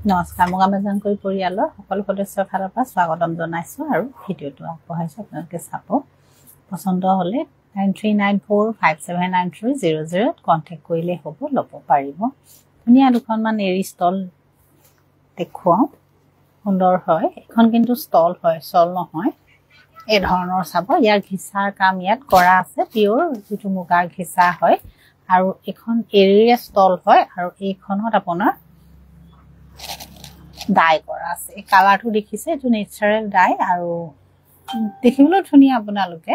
নমস্কাৰ মোক আমাজনকৈ পৰিয়ালৰ সকলো সদস্যৰ ফালৰ পৰা স্বাগতম জনাইছো আৰু ভিডিঅটো আগবঢ়াইছো আপোনালোকে চাব পছন্দ হলে 9394579300 কন্টাক্ট কৰিলে হ'ব ল'ব পাৰিব ধুনীয়া দুখনমান এৰি ষ্টল দেখুৱাও সুন্দৰ হয় এখন কিন্তু ষ্টল হয় ষ্টল নহয় এই ধৰণৰ চাব ইয়াৰ ঘিচাৰ কাম ইয়াত কৰা আছে পিওৰ যেটো মুগাৰ ঘিচা হয় আৰু এখন এৰিৰে ষ্টল হয় আৰু এইখনত আপোনাৰ ডাই কৰা আছে এই কালাৰটো দেখিছে এটো নেচাৰেল ডাই আৰু দেখিবলৈ ধুনীয়া আপোনালোকে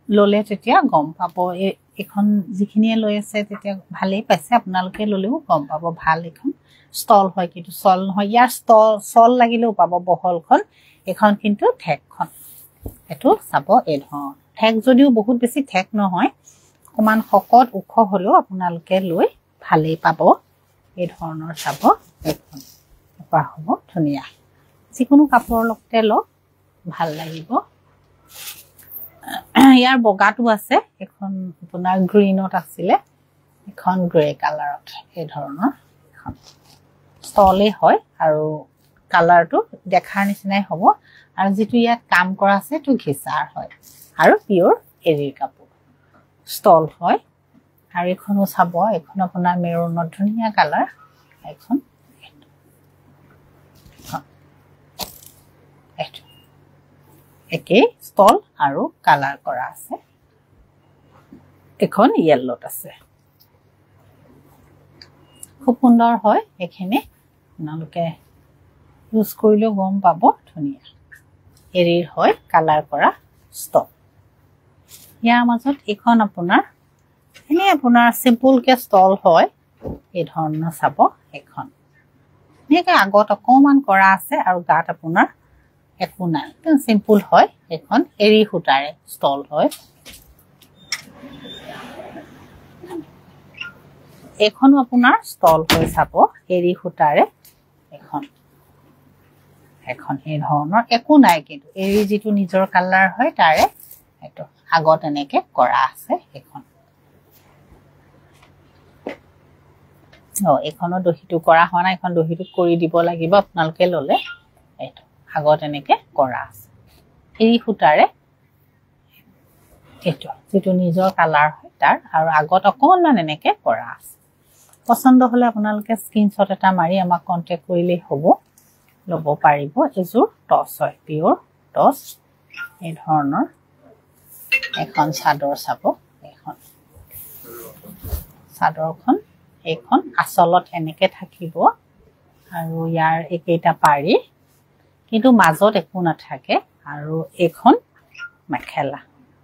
ললে তেতিয়া গম পাব এখন যিখিনিয়ে লৈ আছে তেতিয়া ভালেই পাইছে আপোনালোকে ললেও গম পাব ভাল এখন ষ্টল হয় কিন্তু সল নহয় ইয়াৰ সল লাগিলেও পাব বহলখন এখন কিন্তু ঠেকখন এটো চাব এই ধৰ ঠেক যদিও বহুত বেছি ঠেক নহয় অকমান শকত উখ হলেও আপোনালোকে লৈ ভালেই পাব এই ধৰণৰ চাব এখন হ'ব ধুনীয়া যিকোনো কাপোৰৰ লগতে লওক ভাল লাগিব ইয়াৰ বগাটো আছে এখন আপোনাৰ গ্ৰীনত আছিলে এখন গ্ৰে কালাৰত এই ধৰণৰ এখন ষ্টলে হয় আৰু কালাৰটো দেখাৰ নিচিনাই হ'ব আৰু যেটো ইয়াত কাম কৰা আছে তো ঘিচাৰ হয় আৰু পিওৰ এৰিৰ কাপোৰ ষ্টল হয় আৰু এখনো চাব এখন আপোনাৰ মেৰুনৰ ধুনীয়া কালাৰ এখন একে ষ্টল আৰু কালাৰ কৰা আছে এখন ইয়েলোত আছে খুব সুন্দৰ হয় এখানে আপোনালোকে ইউজ কৰিলে গম পাব ধুনীয়া এৰিৰ হয় কালাৰ কৰা ষ্টল ইয়াৰ মাজত এখন আপোনাৰ এনে আপোনাৰ সিম্পল কে ষ্টল হয় এই ধৰণৰ চাব এখন নেকে আগত অকমান কৰা আছে আৰু গাত আপোনাৰ একো নাই সিম্পল হয় এখন এৰি হুটাৰে ষ্টল হয় এখন আপোনাৰ ষ্টল হৈ চাব এৰি হুটাৰে এখন এই ধৰণৰ একো নাই কিন্তু এৰি যেটো নিজৰ কালাৰ হয় তাৰে এটো আগত এনেকে কৰা আছে এখন এখনৰ দহিটো কৰা হোৱা নাই এখন দহিটো কৰি দিব লাগিব আপোনালোকে ললে এটো আগত এনেকে কৰা আছে এই হুটাৰে এটো যেটো নিজৰ কালাৰ হয় তাৰ আৰু আগত অকনমান এনেকে কৰা আছে পছন্দ হলে আপোনালোকে স্ক্ৰিনশ্বট এটা মাৰি আমাক কন্টাক্ট কৰিলে হ'ব ল'ব পাৰিব এজোৰ টছ হয় পিওৰ টছ এই ধৰণৰ এখন চাদৰ চাব এখন চাদৰখন এখন আসলত এনেকে থাকিব আৰু ইয়াৰ একেটা পাৰি কিন্তু মাজত একো নাথাকে আৰু এখন মেখেলা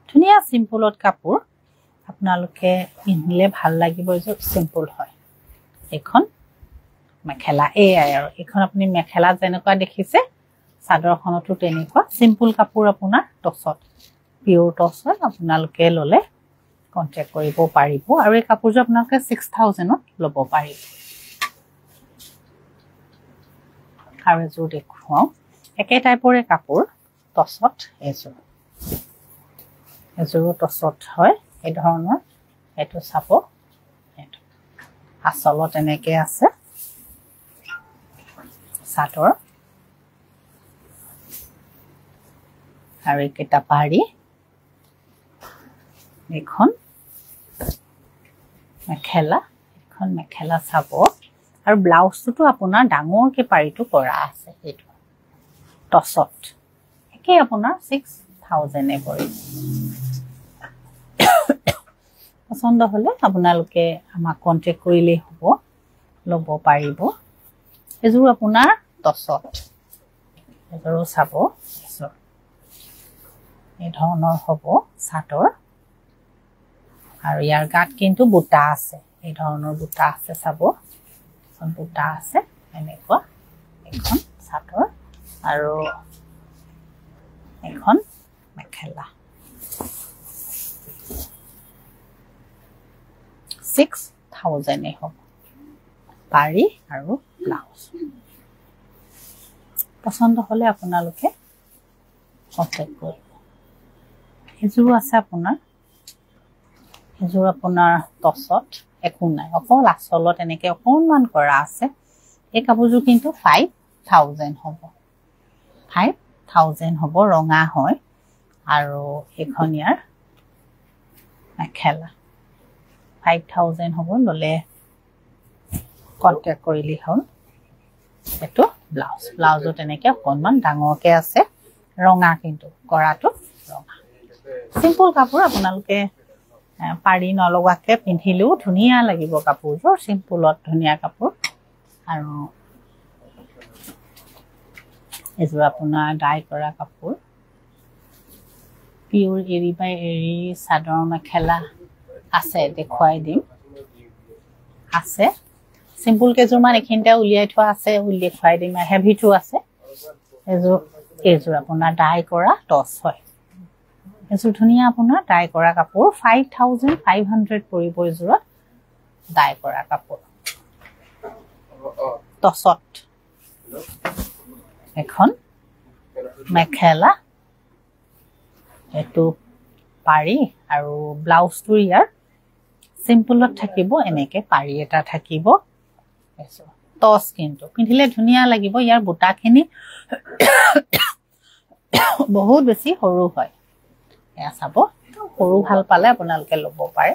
ধুনীয়া সিম্পলত কাপোৰ আপোনালোকে পিন্ধিলে ভাল লাগিব যে সিম্পল হয় এখন মেখেলা আৰু এখন আপুনি মেখেলা যেনেকুৱা দেখিছে চাদৰখনটো তেনেকুৱা সিম্পল কাপোৰ আপোনাৰ টছত পিওৰ টছ হয় আপোনালোকে ললে কন্টাক্ট কৰিব পাৰিব আৰু এই কাপোৰটো আপোনালোকে 6000 ত ল'ব পাৰিব আৰু এজোৰ দেখুৱাও একে টাইপৰে কাপোৰ টছত এজোৰ টছত হয় এই ধৰণৰ এটো চাব এটো আসলত এনেকে আছে চাদৰ আৰু একেটা পাৰি এখন মেখেলা চাব আৰু ব্লাউজটো আপোনাৰ ডাঙৰকে পাৰিটো কৰা আছে এটো টছত একে আপোনাৰ 6000 এ পৰি পছন্দ হলে আপোনালোকে আমাক কন্টাক্ট কৰিলে হ'ব ল'ব পাৰিব এজোৰ আপোনাৰ টছত এজোৰ চাব এই ধৰণৰ হ'ব চাদৰ আৰু ইয়াৰ গাত কিন্তু বুটা আছে এই ধৰণৰ বুটা আছে চাব এখন বুটা আছে এনেকুৱা এখন চাদৰ আৰু এখন মেখেলা 6000 এ হ'ব পাৰি আৰু ব্লাউজ পছন্দ হলে আপোনালোকে কন্টাক্ট কৰিব এজোৰ আছে আপোনাৰ টছত একো নাই অকল আসলত এনেকে অকনমান কৰা আছে এই কাপোৰযোৰ কিন্তু 5000 হ'ব 5000 হ'ব ৰঙা হয় আৰু এখন ইয়াৰ মেখেলা 5000 হ'ব ললে কন্টাক্ট কৰিলি হ'ল এটো ব্লাউজত এনেকে অকনমান ডাঙৰকে আছে ৰঙা কিন্তু কৰাটো ৰঙা সিম্পল কাপোৰ আপোনালোকে পাৰি নলগাকে পিন্ধিলেও ধুনিয়া লাগিব কাপোৰযোৰ সিম্পলত ধুনিয়া কাপোৰ আৰু এযোৰ আপোনাৰ ডাই কৰা কাপোৰ পিওৰ এৰি বাই এৰি চাদৰ মেখেলা আছে দেখুৱাই দিম আছে সিম্পল কেজুৰমান এখিনতে উলিয়াই থোৱা আছে দেখুৱাই দিম হেভিটো আছে এযোৰ আপোনাৰ ডাই কৰা টছ হয় এযোৰ ধুনিয়া আপোনাৰ ডাই কৰা কাপোৰ 5500 পৰিব এযোৰত ডাই কৰা কাপোৰ টছত এখন মেখেলা এটো পাৰি আৰু ব্লাউজটো ইয়াৰ সিম্পলত থাকিব এনেকে পাৰি এটা থাকিব টছ কিন্তু পিন্ধিলে ধুনিয়া লাগিব ইয়াৰ বুটাখিনি বহুত বেছি সৰু হয় এয়া চাব সৰু ভাল পালে আপোনালোকে ল'ব পাৰে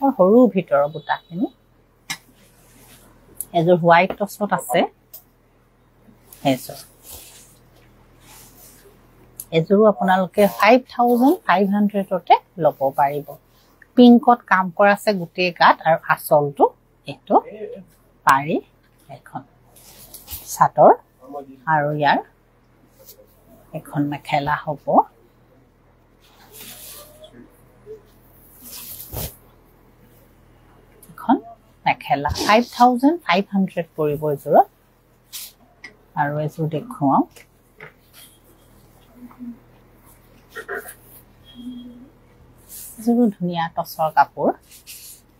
আৰু সৰু ভিতৰৰ বুটাখিনি এযোৰ হোৱাইট টছত আছে এযোৰ আপোনালোকে 5500 তে ল'ব পাৰিব পিংকত কাম কৰা আছে গুটে গাত আৰু আচলটো এটো পাৰি এখন চাদৰ আৰু ইয়াৰ এখন মেখেলা হ'ব এখন মেখেলা 5500 পৰিব এযোৰত আৰু এযোৰ দেখুৱাও এযোৰ ধুনিয়া টছৰ কাপোৰ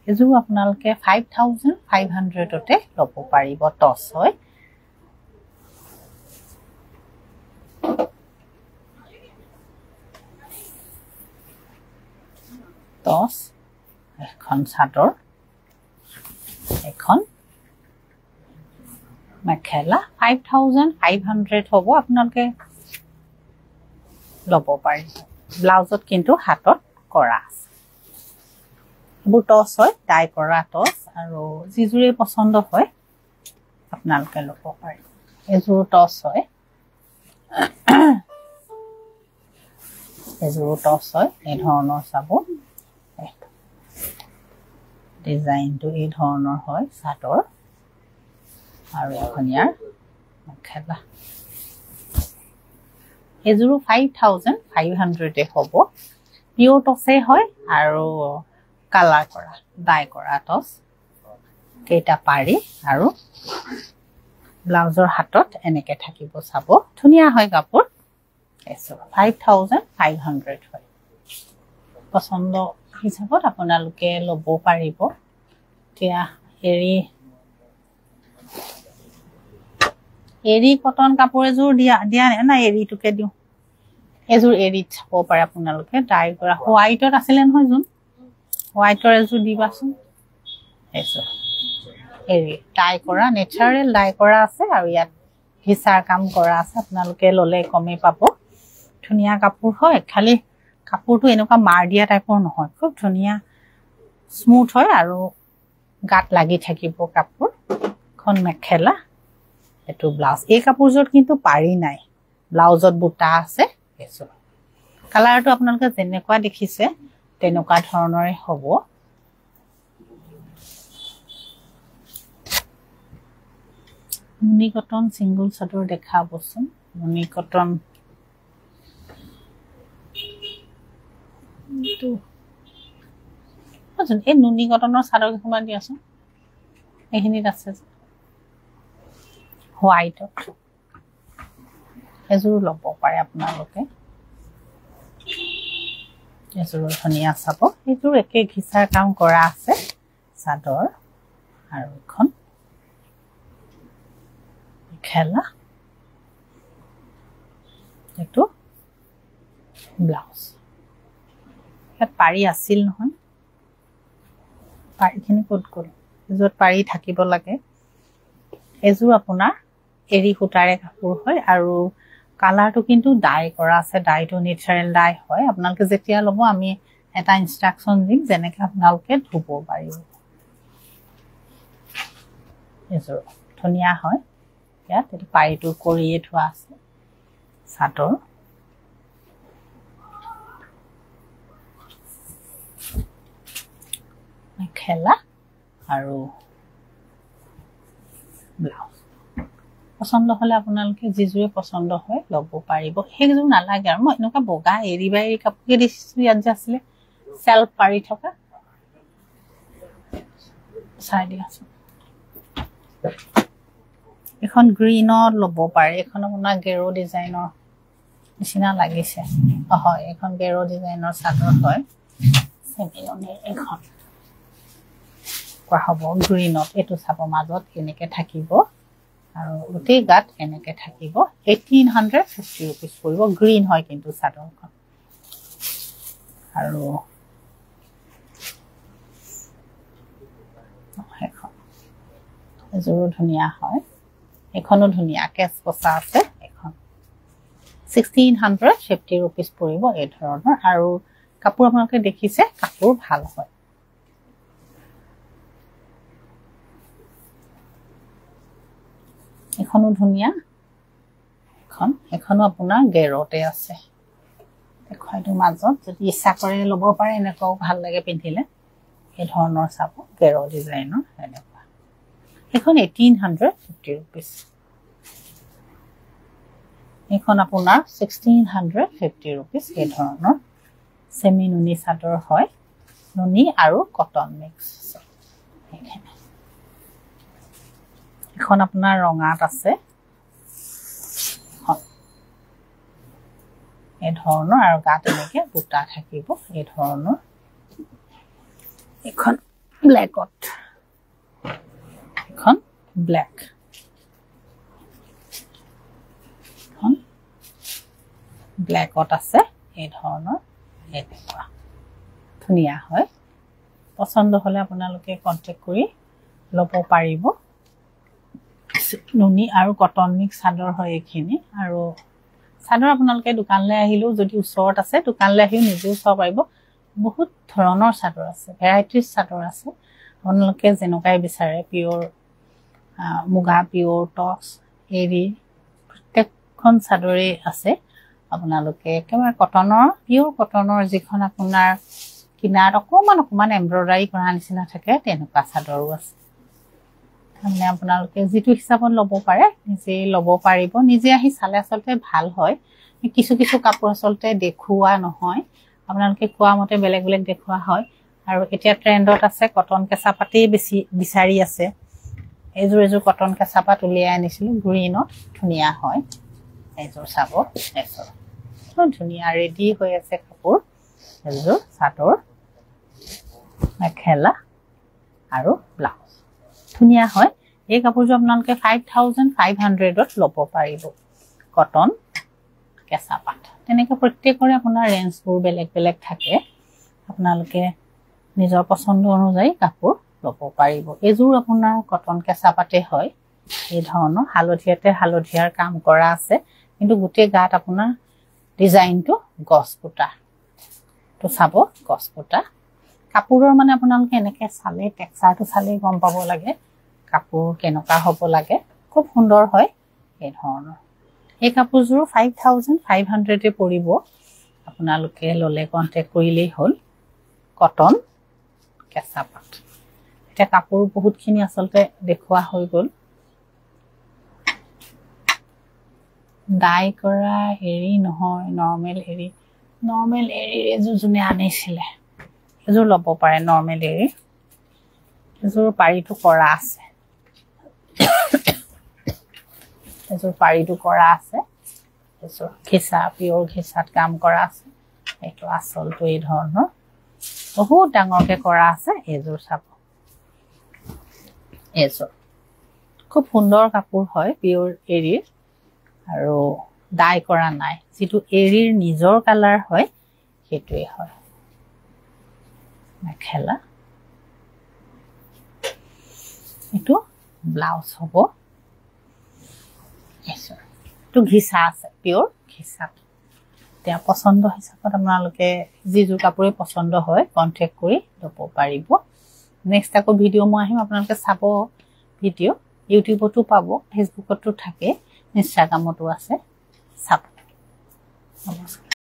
এযোৰ আপোনালোকে 5500 তে ল'ব পাৰিব টছ হয় টছ এখন চাদৰ এখন মেখেলা 5500 হ'ব আপোনালোকে ল'ব পাৰিব ব্লাউজত কিন্তু হাতত কৰা আছে এইবোৰ টছ হয় ডাই কৰা টছ আৰু যিজোৰে পছন্দ হয় আপোনালোকে ল'ব পাৰিব এযোৰ টছ হয় এযোৰ টছ হয় এই ধৰণৰ চাব ডিজাইনটো এই ধৰণৰ হয় চাদৰ আৰু এখন ইয়াৰ মেখেলা এযোৰ 5500 তে হ'ব পিওৰ টছে হয় আৰু কালাৰ কৰা ডাই কৰা টছ কেইটা পাৰি আৰু ব্লাউজৰ হাতত এনেকে থাকিব চাব ধুনিয়া হয় কাপোৰ এছো 5500 হয় পছন্দ হিচাপত আপোনালোকে ল'ব পাৰিব এতিয়া এৰি কটন কাপোৰ এযোৰ দিয়া না এৰিটোকে দিও এযোৰ এৰিত চাব পাৰে আপোনালোকে ডাই কৰা হোৱাইটত আছিল নহয় জুন হোৱাইটৰ এযোৰ দিবাচোন এছো এৰি ডাই কৰা নেচাৰেল ডাই কৰা আছে আৰু ইয়াত হিচাৰ কাম কৰা আছে আপোনালোকে ললে কমে পাব ধুনিয়া কাপোৰ হয় খালি কাপোৰটো এনেকুৱা মাৰ দিয়া টাইপৰ নহয় খুব ধুনিয়া স্মুথ হয় আৰু গাত লাগি থাকিব কাপোৰ খন মেখেলা এটো ব্লাউজ এই কাপোৰজোৰ কিন্তু পাৰি নাই ব্লাউজত বুটা আছে এছো কালাৰটো আপোনালোকে যেনেকুৱা দেখিছে তেনেকুৱা ধৰণৰে হ'ব নুনি কটন সিঙ্গল চাদৰ দেখাবচোন নুনি কটন তো আচ্ছা এই নুনি কটনৰ চাদৰ কিমান দিয়াছো এইখিনিত আছে হোৱাইট এযোৰ ল'ব পাৰে আপোনালোকে এযোৰ ধুনিয়া চাব এযোৰ একে ঘিচাৰ কাম কৰা আছে চাদৰ আৰু এখন খেলা এটো ব্লাউজ ইয়াত পাৰি আছিল নহয় পাৰিখিনি ক'ত গ'ল য'ত পাৰি থাকিব লাগে এযোৰ আপোনাৰ এৰি সূতাৰে কাপোৰ হয় আৰু কালাৰটো কিন্তু ডাই কৰা আছে ডাইটো নেচাৰেল ডাই হয় আপোনালোকে যেতিয়া ল'ব আমি এটা ইনষ্ট্ৰাকচন দিম যেনেকৈ আপোনালোকে ধুব পাৰিব এযোৰ ধুনীয়া হয় ইয়াত এইটো পাৰিটো কৰিয়ে থোৱা আছে চাদৰ মেখেলা আৰু ব্লাউজ পছন্দ হলে আপোনালোকে যিযোৰে পছন্দ হয় ল'ব পাৰিব সেইযোৰ নালাগে আৰু মই এনেকুৱা বগা এৰি বা এৰি কাপোৰকে দিছিলো ইয়াত যে আছিলে চেল্ফ পাৰি থকা চাই দিয়াচোন এখন গ্ৰীনত ল'ব পাৰে এখন আপোনাৰ গেৰো ডিজাইনৰ নিচিনা লাগিছে হয় এখন গেৰো ডিজাইনৰ চাদৰ হয় চেমিলনিৰ এখন কোৱা হ'ব গ্ৰীনত এইটো চাব মাজত এনেকৈ থাকিব আৰু গোটেই গাত এনেকৈ থাকিব 1850 rupees পৰিব গ্ৰীণ হয় কিন্তু চাদৰখন আৰু এযোৰো ধুনীয়া হয় এখনো ধুনীয়া কেছ পচা আছে এখন 1650 rupees পৰিব এই ধৰণৰ আৰু কাপোৰ আপোনালোকে দেখিছে কাপোৰ ভাল হয় এখনো ধুনীয়া এখনো আপোনাৰ গেৰতে আছে দেখুৱাইটো মাজত যদি ইচ্ছা কৰে ল'ব পাৰে এনেকুৱাও ভাল লাগে পিন্ধিলে এই ধৰণৰ চাব গেৰ ডিজাইনৰ এনেকুৱা এখন 1850 rupees এখন আপোনাৰ 1650 rupees এই ধৰণৰ সেমি নুনি চাদৰ হয় নুনি আৰু কটন মিক্স এখন আপোনাৰ ৰঙাত আছে এই ধৰণৰ আৰু গাত এনেকে বুটা থাকিব এই ধৰণৰ এখন ব্ল্যাকত এখন ব্ল্যাক এখন ব্ল্যাকত আছে এই ধৰণৰ এনেকুৱা ধুনীয়া হয় পছন্দ হলে আপোনালোকে কন্টাক্ট কৰি ল'ব পাৰিব নুনি আৰু কটন মিক্স চাদৰ হয় এইখিনি আৰু চাদৰ আপোনালোকে দোকানলৈ আহিলেও যদি ওচৰত আছে দোকানলৈ আহিও নিজেও চাব পাৰিব বহুত ধৰণৰ চাদৰ আছে ভেৰাইটিজ চাদৰ আছে আপোনালোকে যেনেকুৱাই বিচাৰে পিয়ৰ মুগা পিয়ৰ টক্স এৰি প্ৰত্যেকখন চাদৰে আছে আপোনালোকে একেবাৰে কটনৰ পিয়ৰ কটনৰ যিখন আপোনাৰ কিনাৰত অকমান এমব্ৰইডাৰী কৰা নিচিনা থাকে তেনেকুৱা চাদৰো আছে মানে আপোনালোকে যিটো হিচাপত ল'ব পাৰে নিজে ল'ব পাৰিব নিজে আহি চালে আচলতে ভাল হয় কিছু কিছু কাপোৰ আচলতে দেখুওৱা নহয় আপোনালোকে কোৱা মতে বেলেগ বেলেগ দেখুওৱা হয় আৰু এতিয়া ট্ৰেন্ডত আছে কটন কেঁচাপাতি বেছি বিচাৰি আছে এযোৰ কটন কেঁচাপাত উলিয়াই আনিছিলো গ্ৰীনত ধুনীয়া হয় এযোৰ চাব এযোৰ ধুনীয়া ৰেডি হৈ আছে কাপোৰ এযোৰ চাদৰ মেখেলা আৰু ব্লাউজ ধুনীয়া হয় এই কাপোৰযোৰ আপোনালোকে 5500ত ল'ব পাৰিব কটন কেঁচাপাত তেনেকৈ প্ৰত্যেকৰে আপোনাৰ ৰেঞ্জবোৰ বেলেগ বেলেগ থাকে আপোনালোকে নিজৰ পছন্দ অনুযায়ী কাপোৰ ল'ব পাৰিব এযোৰ আপোনাৰ কটন কেঁচাপাতে হয় এই ধৰণৰ হালধিয়াতে হালধিয়াৰ কাম কৰা আছে কিন্তু গোটেই গাত আপোনাৰ ডিজাইনটো গছপুটা তো চাব গছপুটা কাপোৰৰ মানে আপোনালোকে এনেকৈ চালে টেক্সচাৰটো চালে গম পাব লাগে কাপোৰ কেনেকুৱা হ'ব লাগে খুব সুন্দৰ হয় এই ধৰণৰ এই কাপোৰযোৰ 5500 পৰিব আপোনালোকে ল'লে কন্টেক্ট কৰিলেই হ'ল কটন কেঁচাপাত এটা কাপোৰ বহুতখিনি আচলতে দেখুৱা হৈ গ'ল ডাই কৰা এৰি নহয় নৰ্মেল এৰি এযোৰ যোনে আনিছিলে এযোৰ ল'ব পাৰে নৰ্মেল এৰি এযোৰ পাৰিটো কৰা আছে এযোৰ পাৰিটো কৰা আছে এযোৰ ঘিচা পিয়ৰ ঘিচাত কাম কৰা আছে এইটো আচলটো এই ধৰণৰ বহুত ডাঙৰকে কৰা আছে এযোৰ চাব এযোৰ খুব সুন্দৰ কাপোৰ হয় পিয়ৰ এৰিৰ আৰু ডাই কৰা নাই যেটো এৰিৰ নিজৰ কালাৰ হয় সেইটোৱে হয় মেখেলা এইটো ব্লাউজ হ'ব এইটো ঘিচা আছে, পিয়ৰ ঘিচা। এতিয়া পচন্দ হিচাপত আপোনালোকে যিযোৰ কাপোৰে পচন্দ হয় কণ্টেক্ট কৰি ল'ব পাৰিব। নেক্সট আকৌ ভিডিঅ' মই আহিম, আপোনালোকে চাব ভিডিঅ'। ইউটিউবতো পাব, ফেচবুকতো থাকে, ইনষ্টাগ্ৰামতো আছে, চাব। নমস্কাৰ।